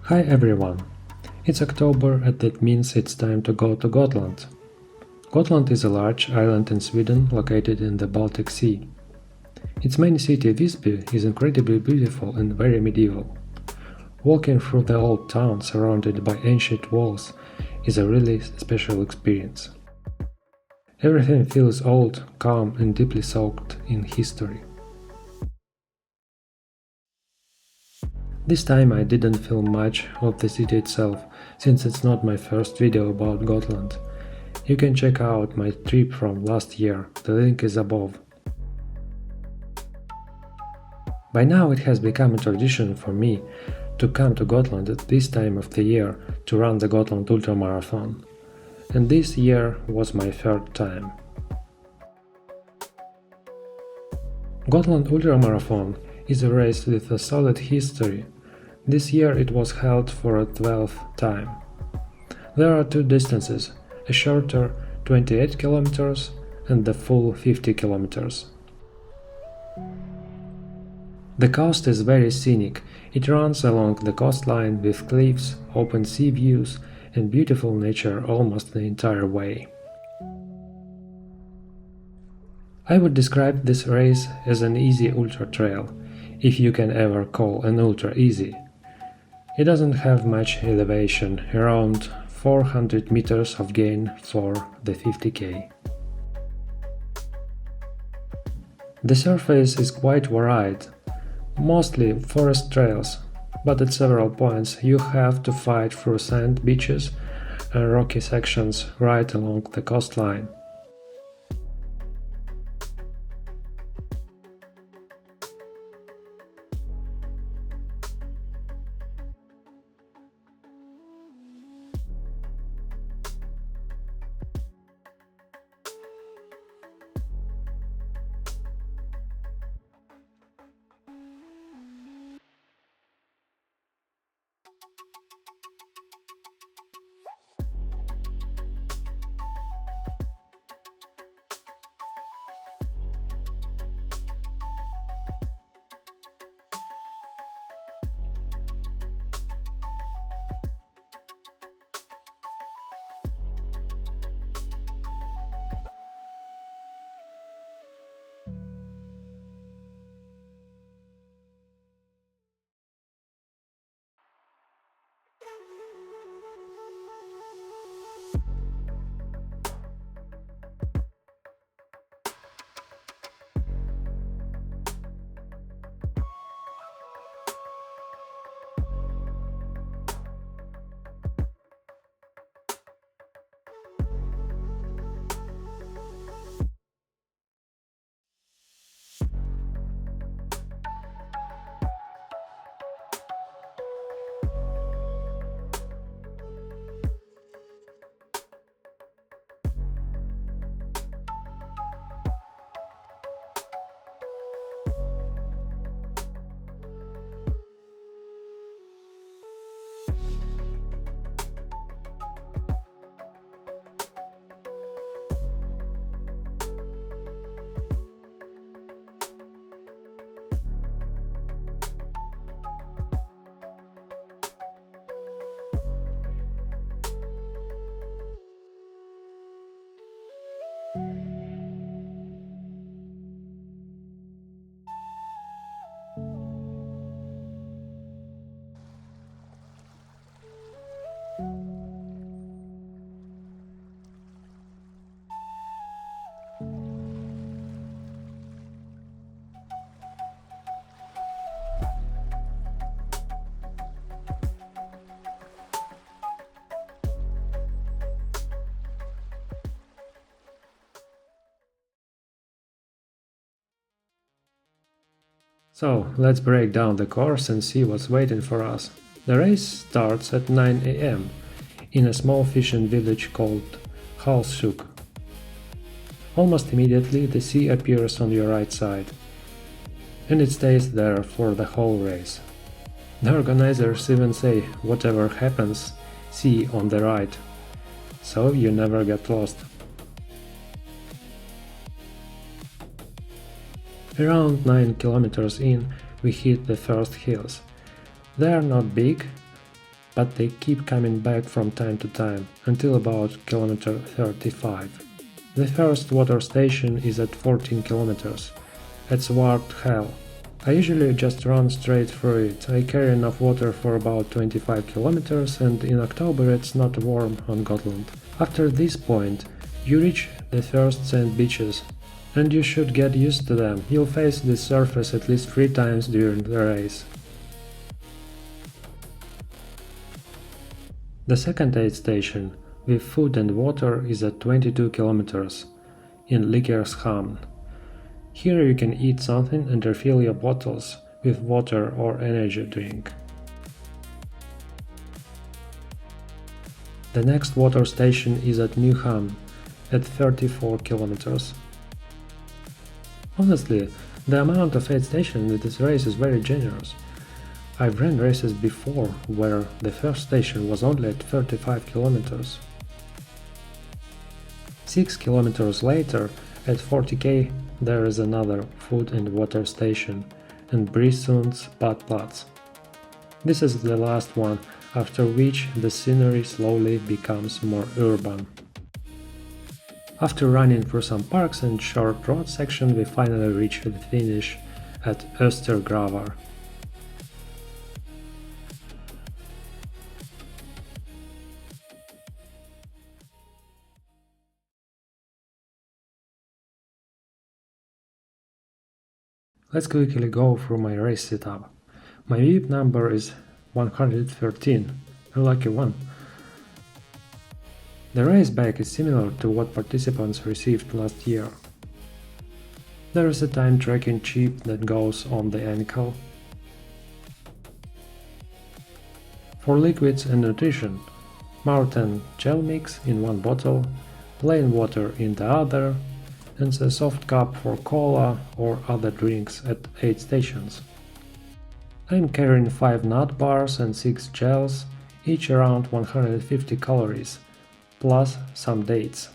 Hi everyone! It's October and that means it's time to go to Gotland. Gotland is a large island in Sweden located in the Baltic Sea. Its main city Visby is incredibly beautiful and very medieval. Walking through the old town surrounded by ancient walls is a really special experience. Everything feels old, calm and deeply soaked in history. This time I didn't film much of the city itself, since it's not my first video about Gotland. You can check out my trip from last year, the link is above. By now it has become a tradition for me to come to Gotland at this time of the year to run the Gotland Ultramarathon. And this year was my third time. Gotland Ultramarathon is a race with a solid history. This year it was held for a 12th time. There are two distances, a shorter 28 km and the full 50 km. The coast is very scenic. It runs along the coastline with cliffs, open sea views and beautiful nature almost the entire way. I would describe this race as an easy ultra trail, if you can ever call an ultra easy. It doesn't have much elevation, around 400 meters of gain for the 50k. The surface is quite varied, mostly forest trails, but at several points you have to fight through sand beaches and rocky sections right along the coastline. So, let's break down the course and see what's waiting for us. The race starts at 9 am in a small fishing village called Halsuk. Almost immediately the sea appears on your right side, and it stays there for the whole race. The organizers even say whatever happens, sea on the right, so you never get lost. Around 9 kilometers in, we hit the first hills. They are not big, but they keep coming back from time to time, until about kilometer 35. The first water station is at 14 kilometers, at Swart Hell. I usually just run straight through it. I carry enough water for about 25 kilometers, and in October it's not warm on Gotland. After this point, you reach the first sand beaches, and you should get used to them. You'll face this surface at least 3 times during the race. The second aid station, with food and water, is at 22 kilometers, in Ligershamn. Here you can eat something and refill your bottles with water or energy drink. The next water station is at Newham, at 34 kilometers. Honestly, the amount of aid stations in this race is very generous. I've ran races before where the first station was only at 35 kilometers. 6 kilometers later, at 40k, there is another food and water station, and Brisund's Badplatz. This is the last one, after which the scenery slowly becomes more urban. After running through some parks and short road section, we finally reach the finish at Östergravar. Let's quickly go through my race setup. My VIP number is 113, a lucky one. The race bag is similar to what participants received last year. There is a time tracking chip that goes on the ankle. For liquids and nutrition, Marten gel mix in one bottle, plain water in the other, and a soft cup for cola or other drinks at 8 stations. I'm carrying 5 nut bars and 6 gels, each around 150 calories, plus some dates.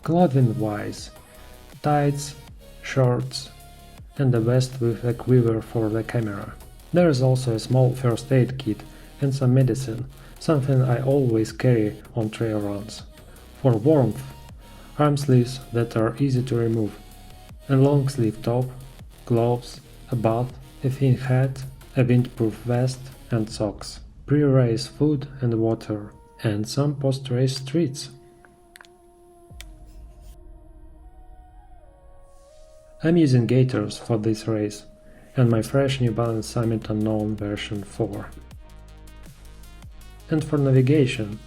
Clothing-wise, tights, shorts, and a vest with a quiver for the camera. There is also a small first aid kit and some medicine, something I always carry on trail runs. For warmth, arm sleeves that are easy to remove, a long sleeve top, gloves, a bath, a thin hat, a windproof vest and socks, pre-race food and water, and some post-race treats. I'm using gaiters for this race, and my fresh New Balance Summit Unknown version 4. And for navigation,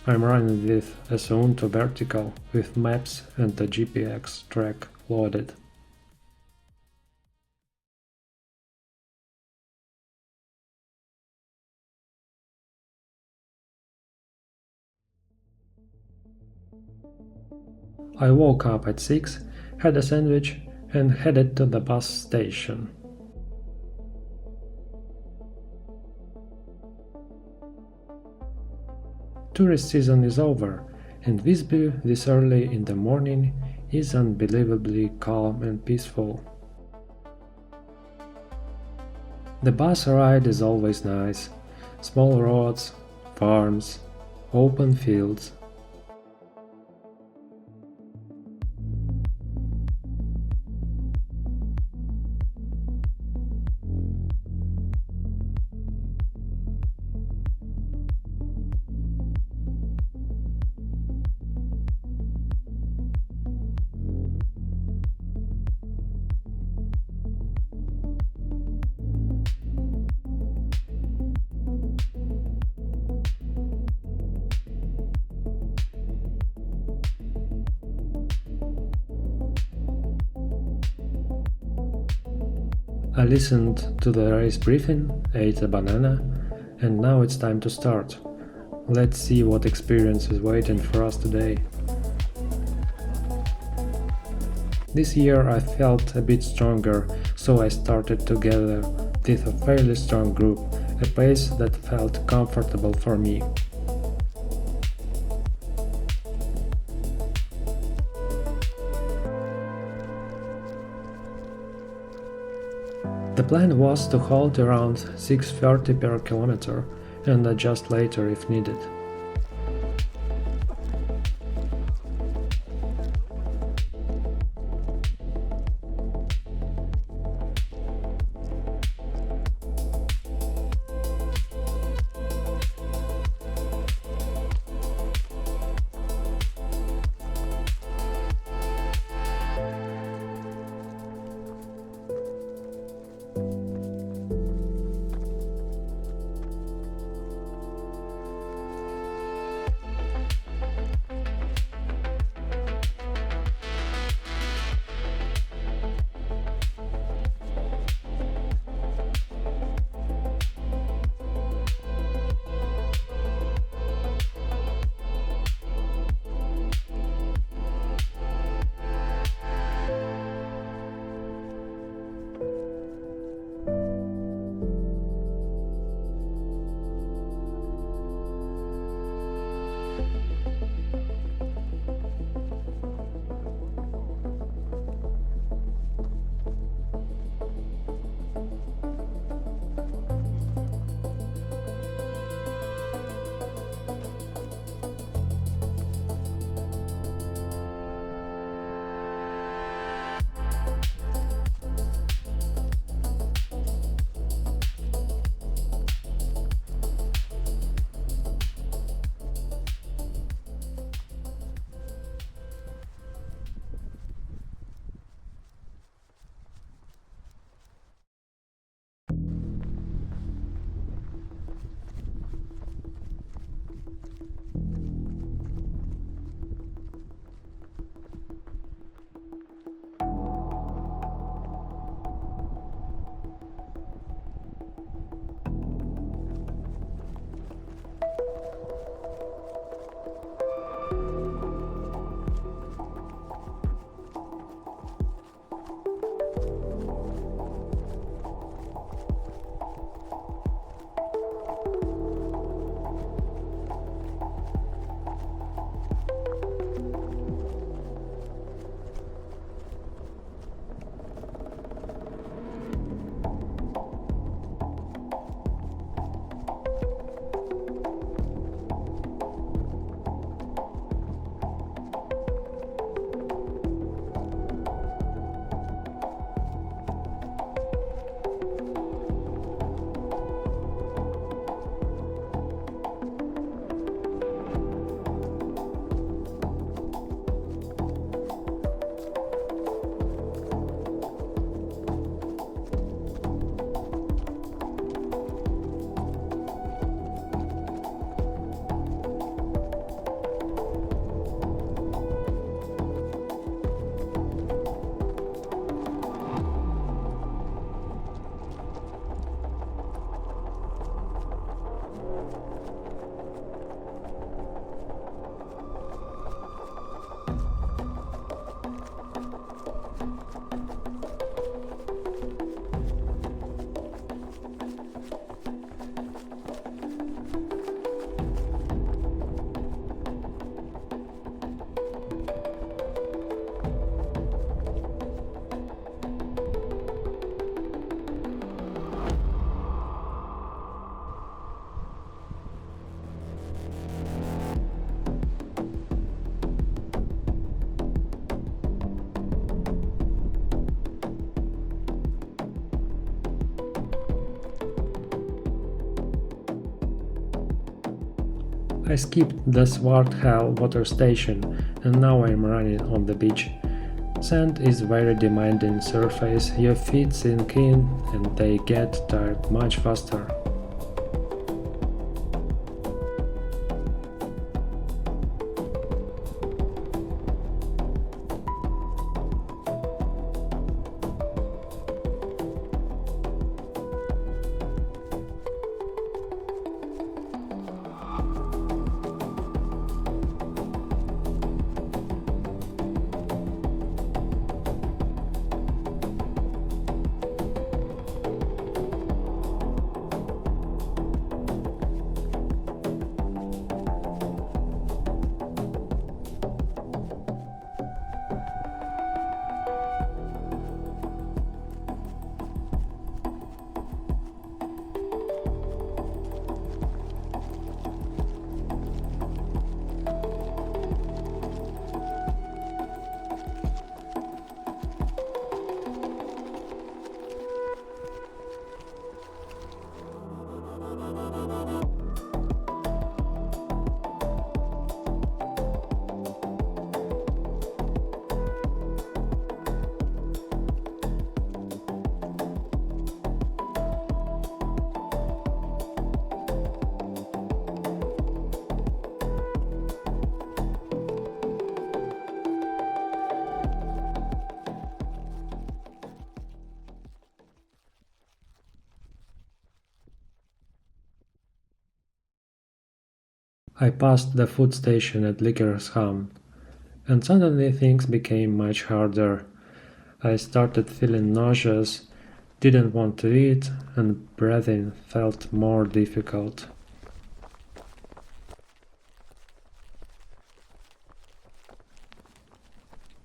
I'm running with a Suunto vertical with maps and the GPX track loaded. I woke up at 6, had a sandwich and headed to the bus station. Tourist season is over, and Visby this early in the morning is unbelievably calm and peaceful. The bus ride is always nice, small roads, farms, open fields. I listened to the race briefing, ate a banana, and now it's time to start. Let's see what experience is waiting for us today. This year I felt a bit stronger, so I started together with a fairly strong group, a pace that felt comfortable for me. The plan was to halt around 6:30 per kilometer and adjust later if needed. I skipped the Swart Hell water station and now I'm running on the beach. Sand is very demanding surface, your feet sink in and they get tired much faster. I passed the food station at Likkershamn, and suddenly things became much harder. I started feeling nauseous, didn't want to eat, and breathing felt more difficult.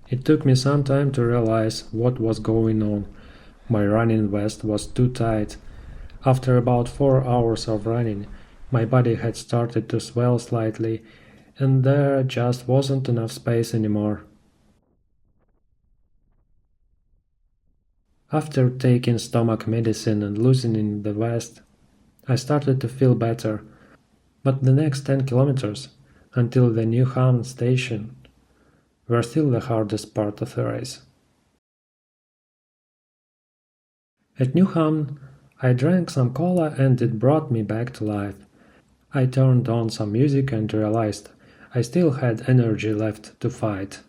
It took me some time to realize what was going on. My running vest was too tight. After about 4 hours of running, my body had started to swell slightly, and there just wasn't enough space anymore. After taking stomach medicine and loosening the vest, I started to feel better, but the next 10 kilometers, until the Newham station, were still the hardest part of the race. At Newham, I drank some cola and it brought me back to life. I turned on some music and realized I still had energy left to fight.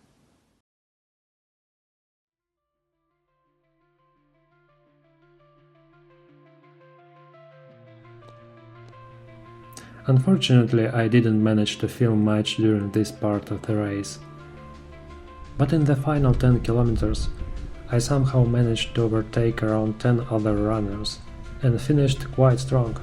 Unfortunately, I didn't manage to film much during this part of the race. But in the final 10 kilometers, I somehow managed to overtake around 10 other runners and finished quite strong.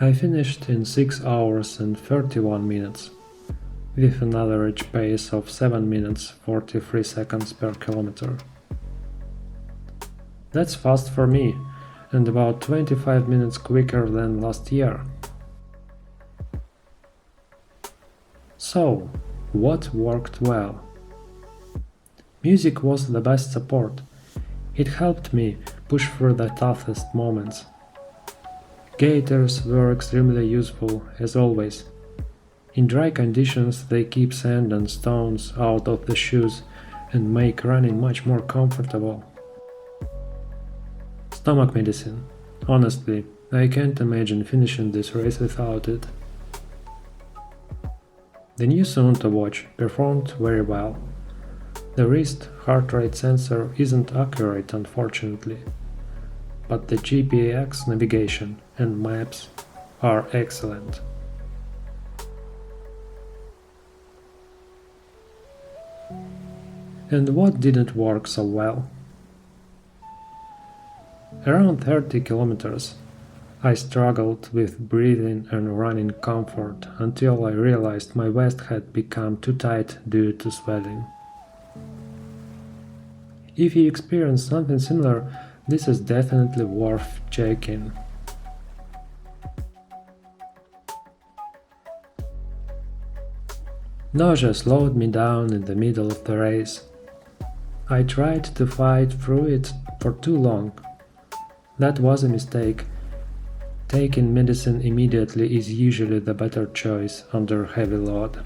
I finished in 6 hours and 31 minutes, with an average pace of 7 minutes 43 seconds per kilometer. That's fast for me, and about 25 minutes quicker than last year. So, what worked well? Music was the best support. It helped me push through the toughest moments. Gaiters were extremely useful, as always. In dry conditions they keep sand and stones out of the shoes and make running much more comfortable. Stomach medicine. Honestly, I can't imagine finishing this race without it. The new Suunto watch performed very well. The wrist heart rate sensor isn't accurate, unfortunately, but the GPS navigation and maps are excellent. And what didn't work so well? Around 30 kilometers, I struggled with breathing and running comfort until I realized my vest had become too tight due to swelling. If you experience something similar, this is definitely worth checking. Nausea slowed me down in the middle of the race. I tried to fight through it for too long. That was a mistake. Taking medicine immediately is usually the better choice under heavy load.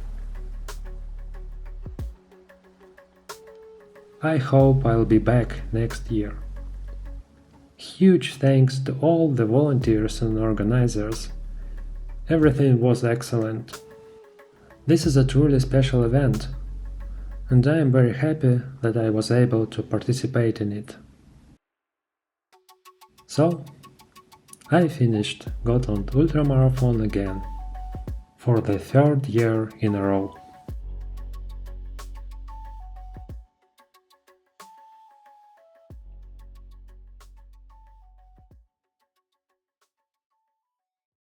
I hope I'll be back next year. Huge thanks to all the volunteers and organizers. Everything was excellent. This is a truly special event, and I am very happy that I was able to participate in it. So, I finished Gotland Ultramarathon again, for the third year in a row.